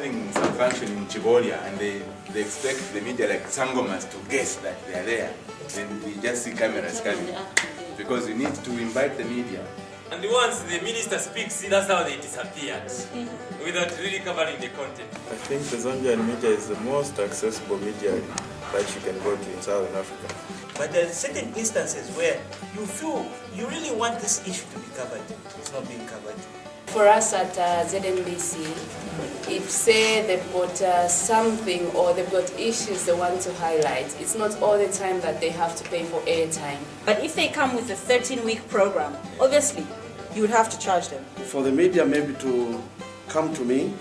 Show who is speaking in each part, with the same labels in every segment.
Speaker 1: having some function in Chibolia and they expect the media like Sangomas to guess that they are there. Then we just see cameras coming. Because you need to invite the media.
Speaker 2: And once the minister speaks, that's how they disappeared, without really covering the content.
Speaker 3: I think the Zambian media is the most accessible media that you can go to in Southern Africa.
Speaker 4: But there are certain instances where you feel you really want this issue to be covered. It's not being covered.
Speaker 5: For us at ZNBC, if say they've got something or they've got issues they want to highlight, it's not all the time that they have to pay for airtime.
Speaker 6: But if they come with a 13-week program, obviously you would have to charge them.
Speaker 7: For the media maybe to come to me,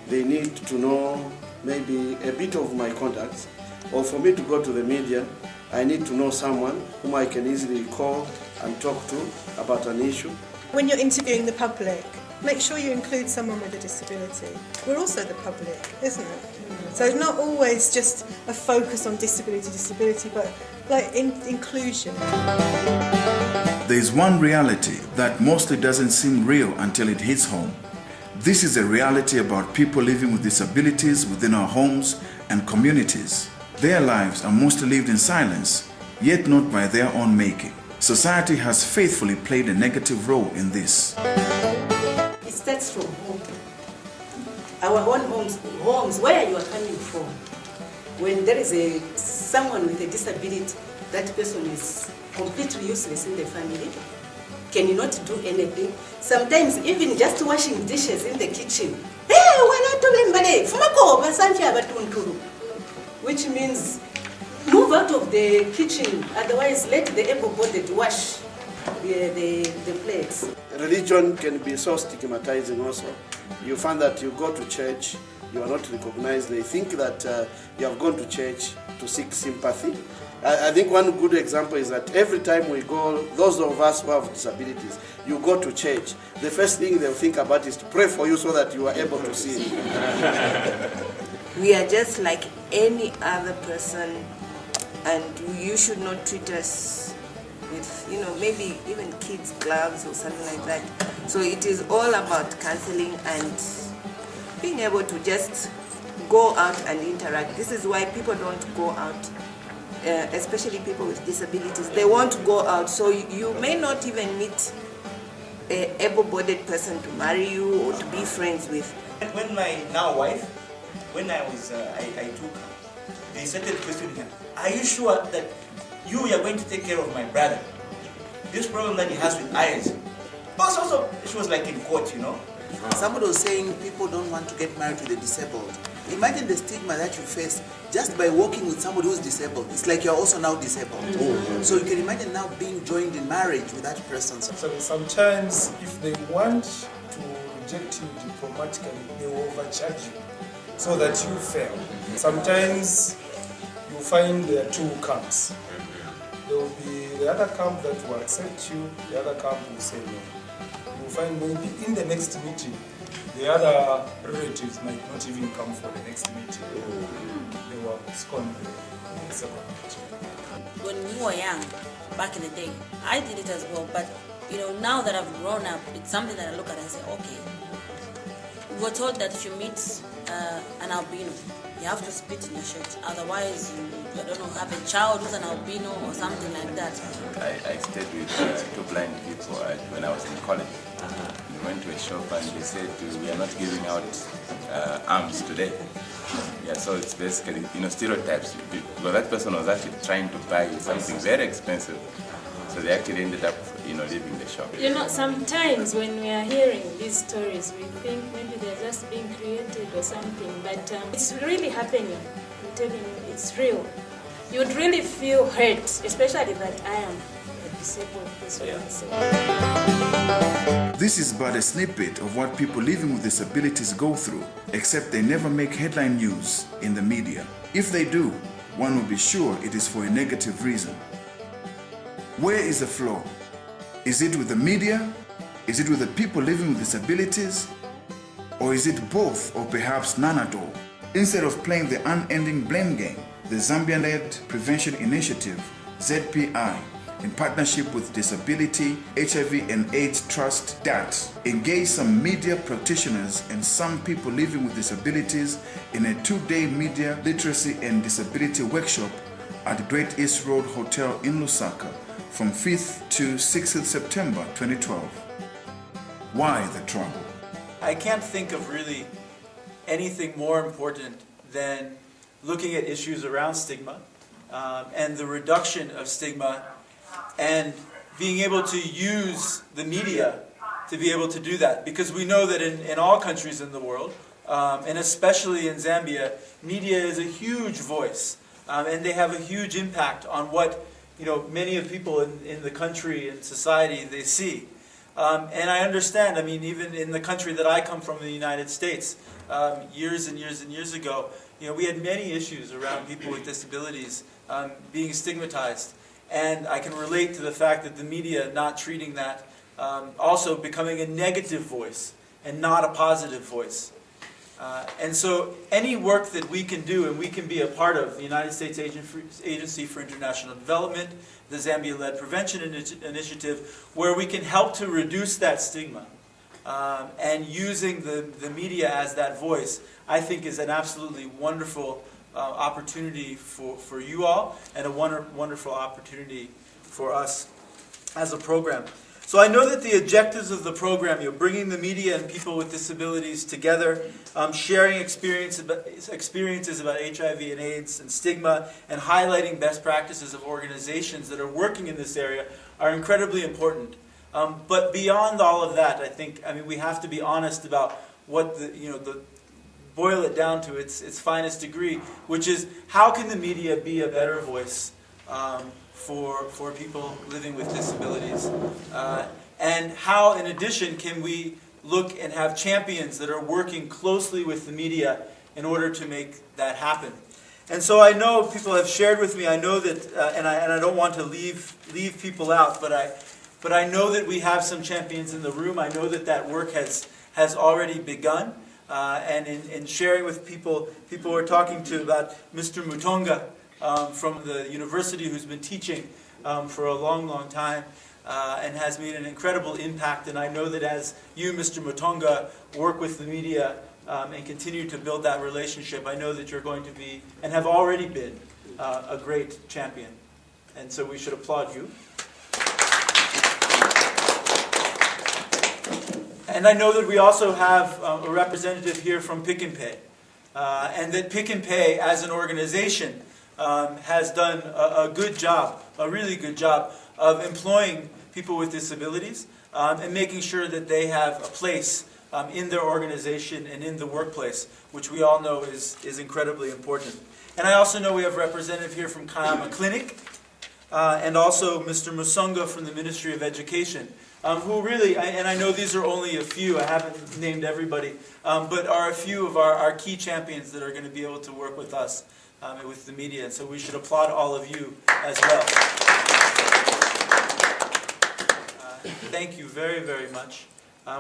Speaker 7: they need to know maybe a bit of my contacts. Or for me to go to the media, I need to know someone whom I can easily call and talk to about an issue.
Speaker 8: When you're interviewing the public, make sure you include someone with a disability. We're also the public, isn't it? So it's not always just a focus on disability, but like inclusion.
Speaker 9: There is one reality that mostly doesn't seem real until it hits home. This is a reality about people living with disabilities within our homes and communities. Their lives are mostly lived in silence, yet not by their own making. Society has faithfully played a negative role in this.
Speaker 10: It starts from home. Our own homes where you are coming from. When there is someone with a disability, that person is completely useless in the family, cannot do anything. Sometimes even just washing dishes in the kitchen. Which means move out of the kitchen, otherwise let the able-bodied wash the plates.
Speaker 7: Religion can be so stigmatizing also. You find that you go to church, you are not recognized. They think that you have gone to church to seek sympathy. I think one good example is that every time we go, those of us who have disabilities, you go to church, the first thing they'll think about is to pray for you so that you are able to see.
Speaker 11: We are just like any other person, and you should not treat us with, maybe even kids' gloves or something like that. So it is all about counseling and being able to just go out and interact. This is why people don't go out, especially people with disabilities. They won't go out, so you may not even meet an able-bodied person to marry you or to be friends with.
Speaker 4: When my now wife, when I was, I took her, they started questioning her, are you sure that you are going to take care of my brother? This problem that he has with eyes. Also, she was like in court,
Speaker 12: Somebody was saying people don't want to get married to the disabled. Imagine the stigma that you face just by working with somebody who's disabled. It's like you're also now disabled. Mm-hmm. So you can imagine now being joined in marriage with that person.
Speaker 3: So sometimes if they want to reject you diplomatically, they will overcharge you so that you fail. Sometimes you find there are two camps. There will be the other camp that will accept you, the other camp will say no. You will find maybe in the next meeting, the other relatives might not even come for the next meeting. They will abscond the second meeting.
Speaker 6: When we were young, back in the day, I did it as well, but now that I've grown up, it's something that I look at and say, okay, we were told that if you meet an albino, you have to spit in your shirt, otherwise you have a child who's an albino or something like that.
Speaker 1: I stayed with two blind people when I was in college. We went to a shop and they said we are not giving out arms today. Yeah, so it's basically stereotypes. Because that person was actually trying to buy something very expensive, so they actually ended up leaving the shop.
Speaker 5: Sometimes when we are hearing these stories, we think maybe they're just being created or something, but it's really happening. I'm telling you, it's real. You'd really feel hurt, especially that I am a disabled person.
Speaker 9: This is but a snippet of what people living with disabilities go through, except they never make headline news in the media. If they do, one will be sure it is for a negative reason. Where is the flaw? Is it with the media? Is it with the people living with disabilities? Or is it both, or perhaps none at all? Instead of playing the unending blame game, the Zambia-led Prevention Initiative, ZPI, in partnership with Disability, HIV and AIDS Trust, DHAT, engaged some media practitioners and some people living with disabilities in a 2-day media literacy and disability workshop at Great East Road Hotel in Lusaka from 5th to 6th September 2012. Why the trouble?
Speaker 13: I can't think of really anything more important than looking at issues around stigma and the reduction of stigma and being able to use the media to be able to do that. Because we know that in all countries in the world, and especially in Zambia, media is a huge voice, and they have a huge impact on what many of people in the country and society they see. And I understand, I mean, even in the country that I come from, the United States, years and years and years ago, we had many issues around people with disabilities being stigmatized. And I can relate to the fact that the media not treating that, also becoming a negative voice and not a positive voice. And so any work that we can do, and we can be a part of, the United States Agency for International Development, the Zambia-led Prevention Initiative, where we can help to reduce that stigma, and using the media as that voice, I think is an absolutely wonderful opportunity for you all, and a wonderful opportunity for us as a program. So I know that the objectives of the program, bringing the media and people with disabilities together, sharing experiences about HIV and AIDS and stigma, and highlighting best practices of organizations that are working in this area are incredibly important. But beyond all of that, I mean, we have to be honest about what boil it down to its finest degree, which is how can the media be a better voice for people living with disabilities, and how, in addition, can we look and have champions that are working closely with the media in order to make that happen. And so I know people have shared with me, I know that, and I don't want to leave people out, but I know that we have some champions in the room. I know that work has already begun. And in sharing with people were talking to about Mr. Mutonga from the university, who's been teaching for a long, long time and has made an incredible impact. And I know that as you, Mr. Mutonga, work with the media and continue to build that relationship, I know that you're going to be, and have already been, a great champion. And so we should applaud you. And I know that we also have a representative here from Pick and Pay, and that Pick and Pay as an organization has done a good job, a really good job, of employing people with disabilities and making sure that they have a place in their organization and in the workplace, which we all know is incredibly important. And I also know we have a representative here from Kayama Clinic, and also Mr. Musunga from the Ministry of Education, who really, and I know these are only a few, I haven't named everybody, but are a few of our key champions that are going to be able to work with us, with the media. And so we should applaud all of you as well. Thank you very, very much.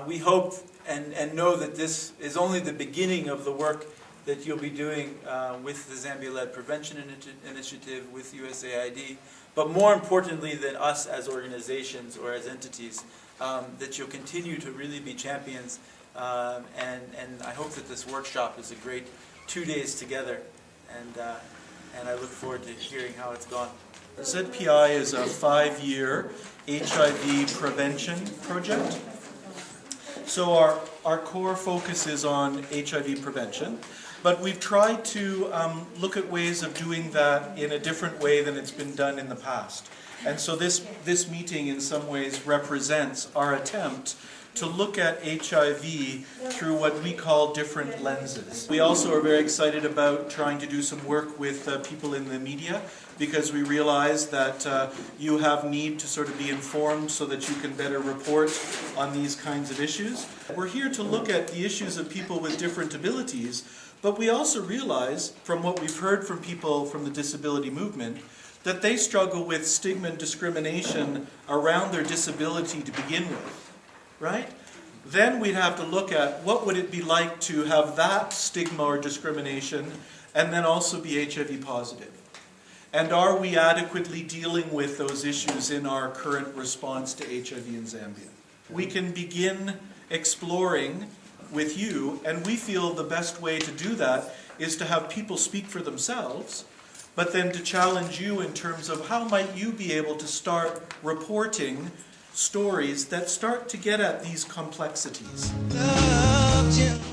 Speaker 13: We hope and know that this is only the beginning of the work that you'll be doing with the Zambia-led Prevention Initiative, with USAID, but more importantly than us as organizations or as entities, that you'll continue to really be champions, and I hope that this workshop is a great 2 days together, and I look forward to hearing how it's gone.
Speaker 14: ZPI is a 5-year HIV prevention project. So our core focus is on HIV prevention, but we've tried to look at ways of doing that in a different way than it's been done in the past. And so this meeting in some ways represents our attempt to look at HIV through what we call different lenses. We also are very excited about trying to do some work with people in the media, because we realize that you have need to sort of be informed so that you can better report on these kinds of issues. We're here to look at the issues of people with different abilities, but we also realize from what we've heard from people from the disability movement that they struggle with stigma and discrimination around their disability to begin with, right? Then we'd have to look at what would it be like to have that stigma or discrimination and then also be HIV positive. And are we adequately dealing with those issues in our current response to HIV in Zambia? We can begin exploring with you, and we feel the best way to do that is to have people speak for themselves, but then to challenge you in terms of how might you be able to start reporting stories that start to get at these complexities.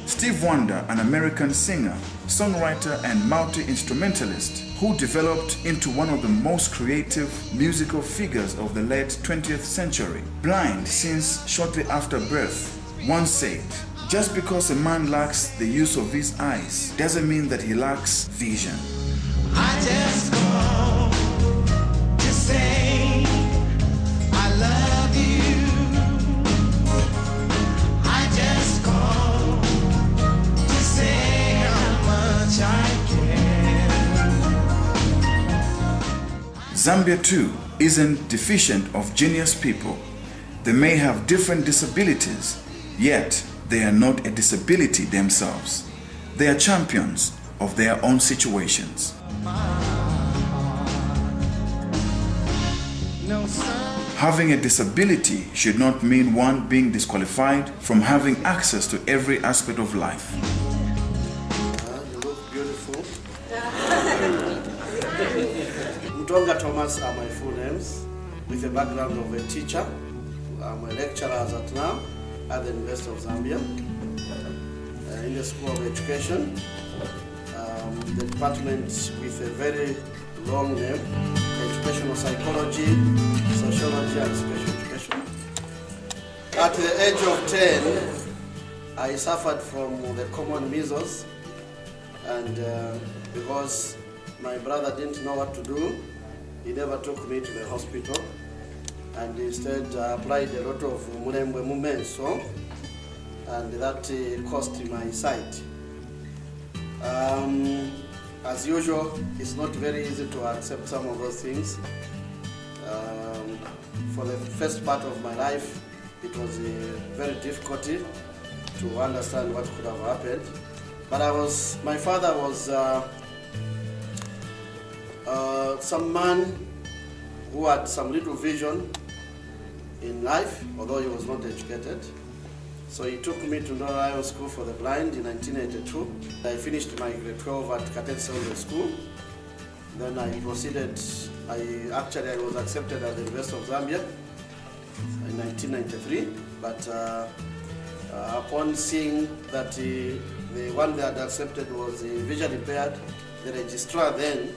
Speaker 9: Steve Wanda, an American singer, songwriter, and multi-instrumentalist who developed into one of the most creative musical figures of the late 20th century, blind since shortly after birth, once said, "Just because a man lacks the use of his eyes doesn't mean that he lacks vision."
Speaker 15: I just call to say I love you. I just call to say how much I care.
Speaker 9: Zambia too isn't deficient of genius people. They may have different disabilities, yet they are not a disability themselves. They are champions of their own situations. Having a disability should not mean one being disqualified from having access to every aspect of life.
Speaker 7: You look beautiful. Mtonga Thomas are my full names, with a background of a teacher. I'm a lecturer as at now at the University of Zambia, in the School of Education. The department with a very long name, Educational Psychology, Sociology and Special Education. At the age of 10, I suffered from the common measles, and because my brother didn't know what to do, he never took me to the hospital, and instead applied a lot of murembwe mumenso, and that cost my sight. As usual, it's not very easy to accept some of those things. For the first part of my life, it was very difficult to understand what could have happened. But my father was some man who had some little vision in life, although he was not educated. So he took me to North Lion School for the Blind in 1982. I finished my grade 12 at Katete Secondary School. Then I proceeded, I was accepted at the University of Zambia in 1993. But upon seeing that the one they had accepted was visually impaired, the registrar then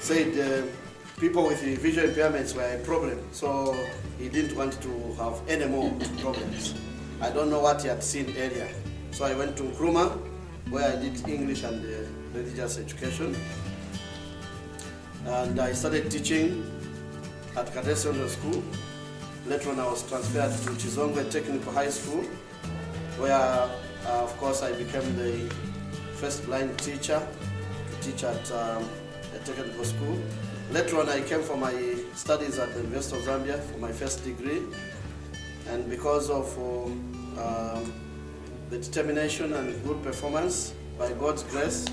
Speaker 7: said people with visual impairments were a problem. So he didn't want to have any more problems. I don't know what he had seen earlier. So I went to Nkrumah, where I did English and religious education. And I started teaching at Katete Secondary School. Later on I was transferred to Chizongwe Technical High School, where of course I became the first blind teacher to teach at a technical school. Later on I came for my studies at the University of Zambia for my first degree. And because of the determination and good performance, by God's grace,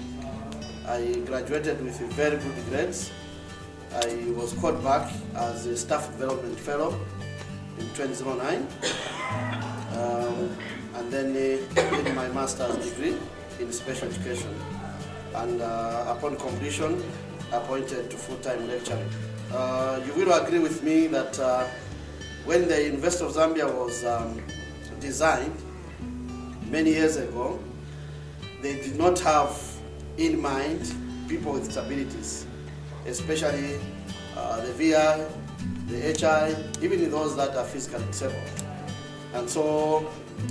Speaker 7: I graduated with very good grades. I was called back as a staff development fellow in 2009, and then did my master's degree in special education. And upon completion, appointed to full-time lecturing. You will agree with me that when the University of Zambia was designed many years ago, they did not have in mind people with disabilities, especially the VI, the HI, even those that are physically disabled. And so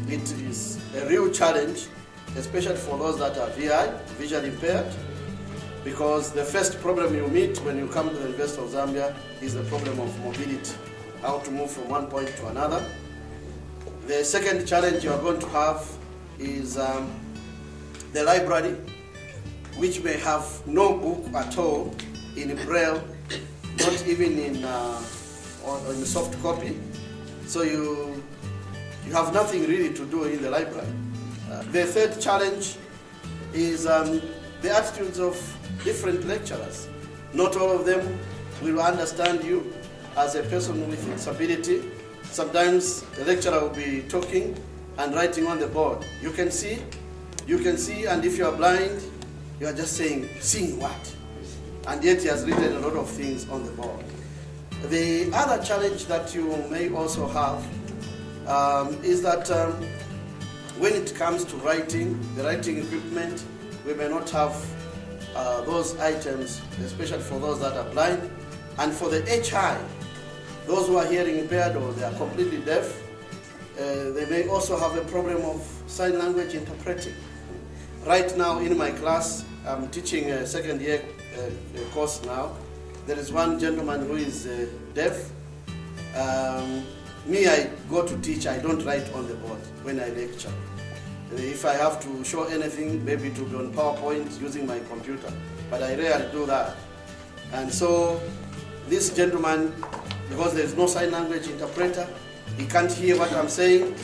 Speaker 7: it is a real challenge, especially for those that are VI, visually impaired, because the first problem you meet when you come to the University of Zambia is the problem of mobility, how to move from one point to another. The second challenge you are going to have is the library, which may have no book at all in Braille, not even in soft copy. So you have nothing really to do in the library. The third challenge is the attitudes of different lecturers. Not all of them will understand you as a person with disability. Sometimes the lecturer will be talking and writing on the board. You can see, and if you are blind, you are just saying, seeing what? And yet he has written a lot of things on the board. The other challenge that you may also have is that when it comes to writing, the writing equipment, we may not have those items, especially for those that are blind. And for the HI, those who are hearing impaired or they are completely deaf, they may also have a problem of sign language interpreting. Right now in my class, I'm teaching a second year course now. There is one gentleman who is deaf. Me, I go to teach, I don't write on the board when I lecture. If I have to show anything, maybe it will be on PowerPoint using my computer, but I rarely do that. And so this gentleman, because there is no sign language interpreter, he can't hear what I'm saying,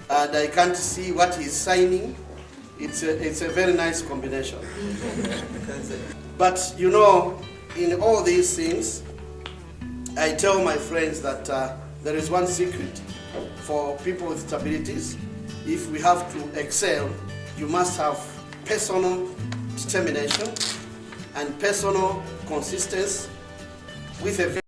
Speaker 7: and I can't see what he's signing. It's a very nice combination. But you know, in all these things, I tell my friends that there is one secret for people with disabilities. If we have to excel, you must have personal determination and personal consistency with a